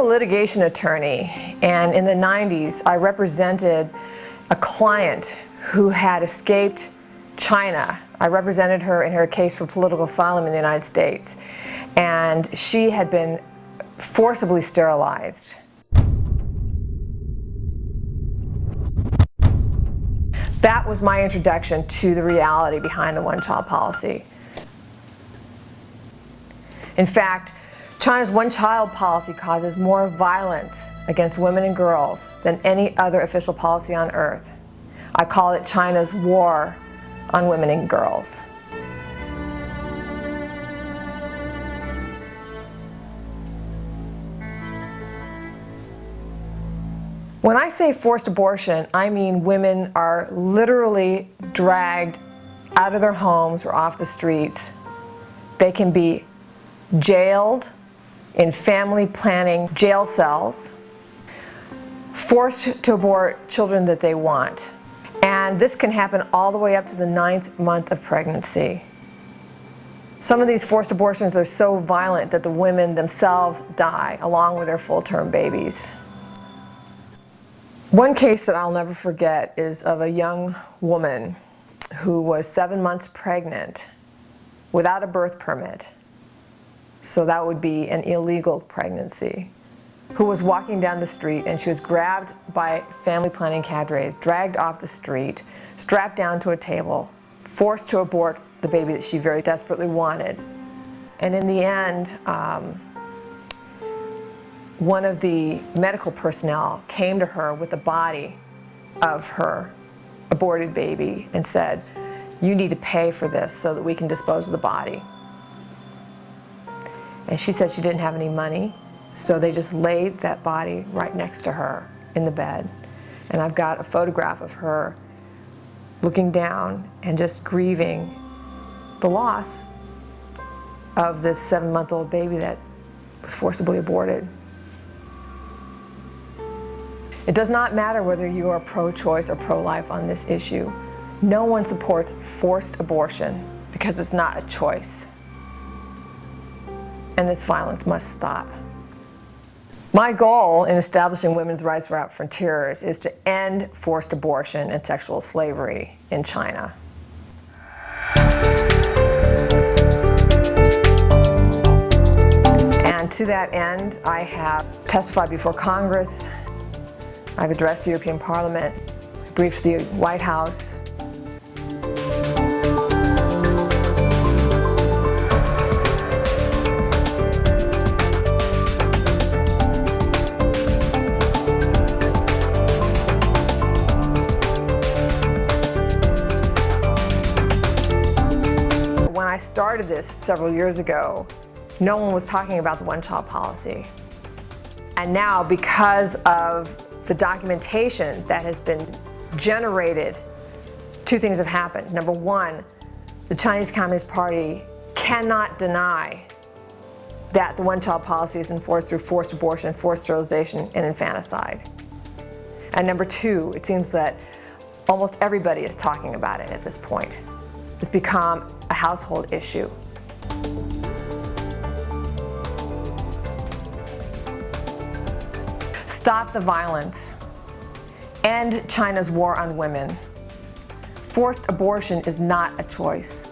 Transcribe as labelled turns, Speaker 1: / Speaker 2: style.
Speaker 1: litigation attorney, and in the 90s I represented a client who had escaped China. I represented her in her case for political asylum in the United States, and she had been forcibly sterilized. That was my introduction to the reality behind the one-child policy. In fact, China's one-child policy causes more violence against women and girls than any other official policy on earth. I call it China's war on women and girls. When I say forced abortion, I mean women are literally dragged out of their homes or off the streets. They can be jailed in family planning jail cells, forced to abort children that they want. And this can happen all the way up to the 9th month of pregnancy. Some of these forced abortions are so violent that the women themselves die along with their full-term babies. One case that I'll never forget is of a young woman who was 7 months pregnant without a birth permit. So that would be an illegal pregnancy, who was walking down the street, and she was grabbed by family planning cadres, dragged off the street, strapped down to a table, forced to abort the baby that she very desperately wanted. And in the end, one of the medical personnel came to her with the body of her aborted baby and said, "You need to pay for this so that we can dispose of the body." And she said she didn't have any money, so they just laid that body right next to her in the bed. And I've got a photograph of her looking down and just grieving the loss of this 7-month-old baby that was forcibly aborted. It does not matter whether you are pro-choice or pro-life on this issue. No one supports forced abortion because it's not a choice. And this violence must stop. My goal in establishing women's rights without frontiers is to end forced abortion and sexual slavery in China. And to that end, I have testified before Congress, I've addressed the European Parliament, briefed the White House. When I started this several years ago, no one was talking about the one-child policy. And now, because of the documentation that has been generated, two things have happened. Number one, the Chinese Communist Party cannot deny that the one-child policy is enforced through forced abortion, forced sterilization, and infanticide. And number two, it seems that almost everybody is talking about it at this point. It's become a household issue. Stop the violence. End China's war on women. Forced abortion is not a choice.